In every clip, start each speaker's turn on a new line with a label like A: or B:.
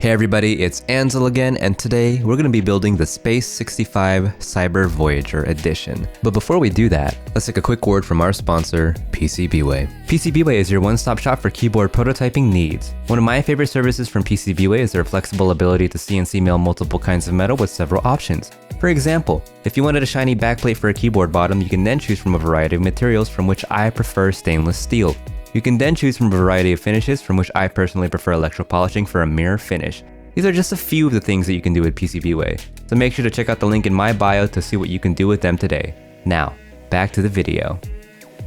A: Hey everybody, it's Ansel again, and today we're going to be building the Space65 CyberVoyager edition. But before we do that, let's take a quick word from our sponsor, PCBWay. PCBWay is your one-stop shop for keyboard prototyping needs. One of my favorite services from PCBWay is their flexible ability to CNC mill multiple kinds of metal with several options. For example, if you wanted a shiny backplate for a keyboard bottom, you can then choose from a variety of materials, from which I prefer stainless steel. You can then choose from a variety of finishes, from which I personally prefer electropolishing for a mirror finish. These are just a few of the things that you can do with PCBWay, so make sure to check out the link in my bio to see what you can do with them today. Now, back to the video.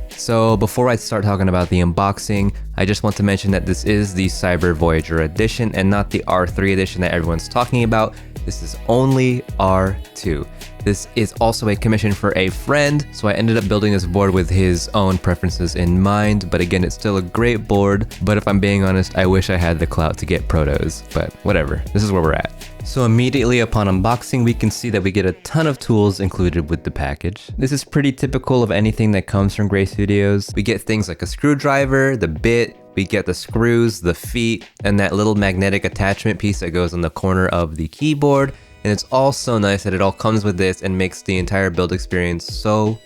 A: So before I start talking about the unboxing, I just want to mention that this is the CyberVoyager edition and not the R3 edition that everyone's talking about. This is only R2. This is also a commission for a friend, so I ended up building this board with his own preferences in mind, but again, it's still a great board, but if I'm being honest, I wish I had the clout to get protos, but whatever, this is where we're at. So immediately upon unboxing, we can see that we get a ton of tools included with the package. This is pretty typical of anything that comes from Gray Studios. We get things like a screwdriver, the bit, we get the screws, the feet, and that little magnetic attachment piece that goes on the corner of the keyboard. And it's all so nice that it all comes with this and makes the entire build experience so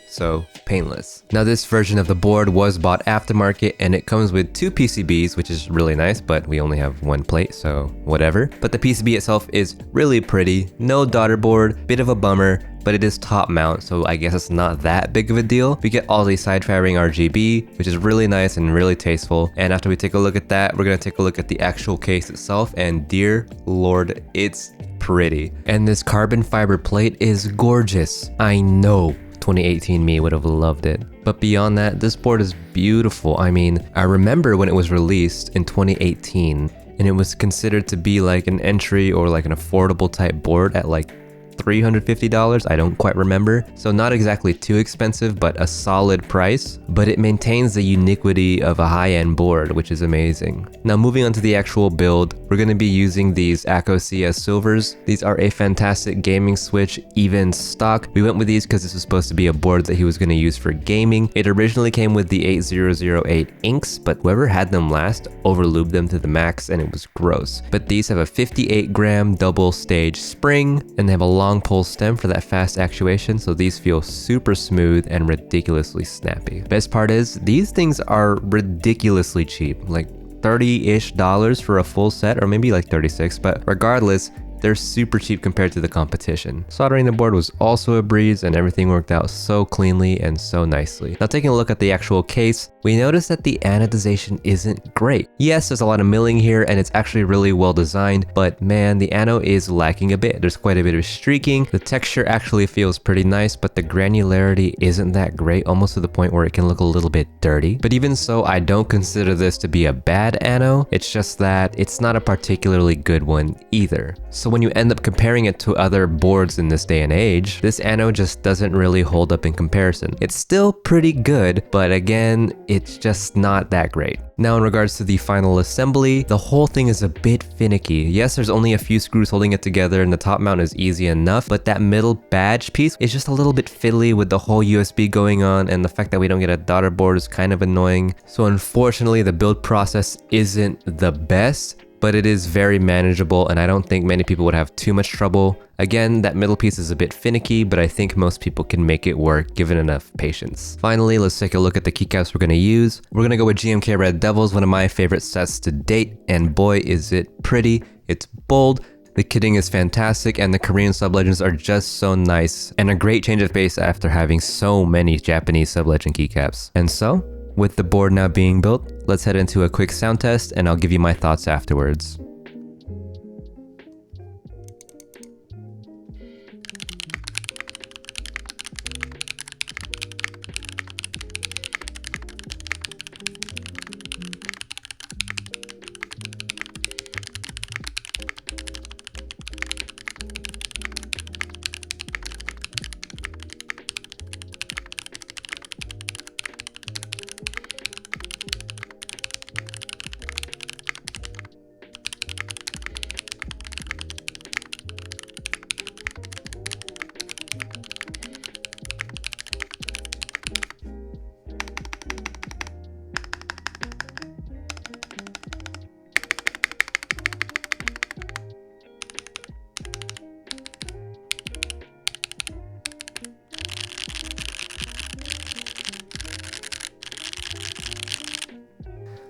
A: painless. Now this version of the board was bought aftermarket and it comes with two PCBs, which is really nice, but we only have one plate, so whatever. But the PCB itself is really pretty, no daughter board, bit of a bummer, but it is top mount, so I guess it's not that big of a deal. We get all the side firing RGB, which is really nice and really tasteful. And after we take a look at that, we're gonna take a look at the actual case itself, and dear Lord, it's pretty. And this carbon fiber plate is gorgeous. I know 2018 me would have loved it. But beyond that, this board is beautiful. I mean, I remember when it was released in 2018 and it was considered to be like an entry or like an affordable type board at like $350, I don't quite remember. So not exactly too expensive, but a solid price, but it maintains the uniquity of a high-end board, which is amazing. Now moving on to the actual build, we're going to be using these Akko CS Silvers. These are a fantastic gaming switch, even stock. We went with these because this was supposed to be a board that he was going to use for gaming. It originally came with the 8008 inks, but whoever had them last overlubed them to the max and it was gross. But these have a 58 gram double stage spring and they have a long pull stem for that fast actuation, so these feel super smooth and ridiculously snappy. Best part is, these things are ridiculously cheap, like $30-ish for a full set, or maybe like 36, but regardless, they're super cheap compared to the competition. Soldering the board was also a breeze and everything worked out so cleanly and so nicely. Now taking a look at the actual case, we notice that the anodization isn't great. Yes, there's a lot of milling here and it's actually really well designed, but man, the ano is lacking a bit. There's quite a bit of streaking. The texture actually feels pretty nice, but the granularity isn't that great, almost to the point where it can look a little bit dirty. But even so, I don't consider this to be a bad ano. It's just that it's not a particularly good one either. So when you end up comparing it to other boards in this day and age, this ano just doesn't really hold up in comparison. It's still pretty good, but again, it's just not that great. Now in regards to the final assembly, the whole thing is a bit finicky. Yes, there's only a few screws holding it together and the top mount is easy enough, but that middle badge piece is just a little bit fiddly with the whole USB going on, and the fact that we don't get a daughter board is kind of annoying. So unfortunately, the build process isn't the best, but it is very manageable and I don't think many people would have too much trouble. Again, that middle piece is a bit finicky, but I think most people can make it work given enough patience. Finally, let's take a look at the keycaps we're going to use. We're going to go with GMK Red Devils, one of my favorite sets to date, and boy is it pretty. It's bold, the kitting is fantastic, and the Korean sub-legends are just so nice and a great change of pace after having so many Japanese sub-legend keycaps. And so, with the board now being built, let's head into a quick sound test and I'll give you my thoughts afterwards.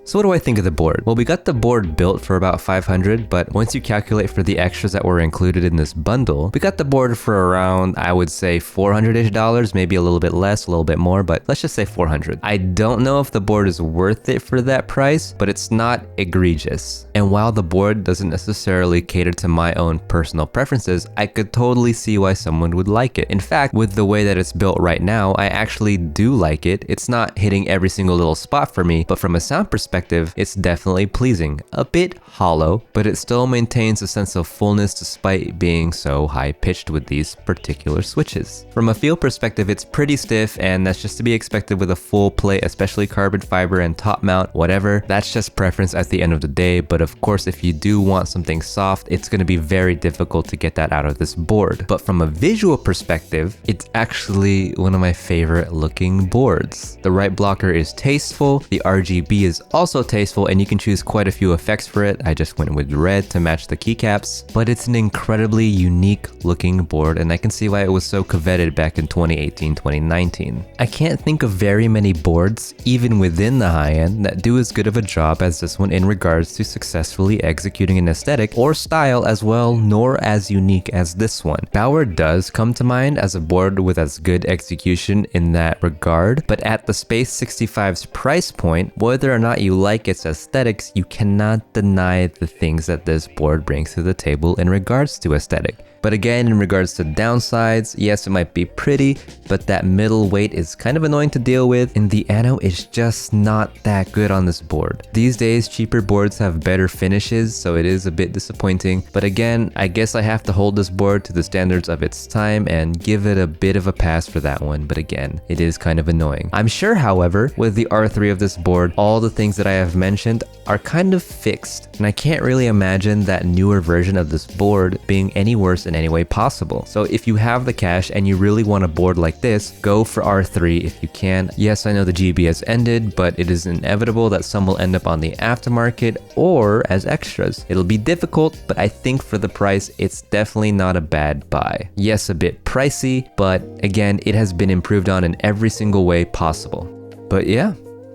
A: So what do I think of the board? Well, we got the board built for about 500, but once you calculate for the extras that were included in this bundle, we got the board for around, I would say $400-ish, maybe a little bit less, a little bit more, but let's just say 400. I don't know if the board is worth it for that price, but it's not egregious. And while the board doesn't necessarily cater to my own personal preferences, I could totally see why someone would like it. In fact, with the way that it's built right now, I actually do like it. It's not hitting every single little spot for me, but from a sound perspective, it's definitely pleasing. A bit hollow, but it still maintains a sense of fullness despite being so high-pitched with these particular switches. From a feel perspective, it's pretty stiff, and that's just to be expected with a full plate, especially carbon fiber and top mount, whatever. That's just preference at the end of the day, but of course, if you do want something soft, it's going to be very difficult to get that out of this board. But from a visual perspective, it's actually one of my favorite looking boards. The right blocker is tasteful, the RGB is also tasteful, and you can choose quite a few effects for it. I just went with red to match the keycaps, but it's an incredibly unique looking board, and I can see why it was so coveted back in 2018-2019. I can't think of very many boards, even within the high end, that do as good of a job as this one in regards to successfully executing an aesthetic or style as well, nor as unique as this one. Bauer does come to mind as a board with as good execution in that regard, but at the Space65's price point, whether or not you like its aesthetics, you cannot deny the things that this board brings to the table in regards to aesthetic. But again, in regards to downsides, yes, it might be pretty, but that middle weight is kind of annoying to deal with, and the ano is just not that good on this board. These days, cheaper boards have better finishes, so it is a bit disappointing. But again, I guess I have to hold this board to the standards of its time and give it a bit of a pass for that one, but again, it is kind of annoying. I'm sure, however, with the R3 of this board, all the things that I have mentioned are kind of fixed, and I can't really imagine that newer version of this board being any worse in any way possible. So if you have the cash and you really want a board like this, go for R3 if you can. Yes, I know the GB has ended, but it is inevitable that some will end up on the aftermarket or as extras. It'll be difficult, but I think for the price, it's definitely not a bad buy. Yes, a bit pricey, but again, it has been improved on in every single way possible. But yeah,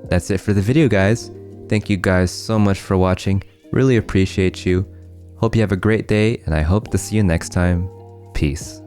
A: that's it for the video, guys. Thank you guys so much for watching. Really appreciate you. Hope you have a great day, and I hope to see you next time. Peace.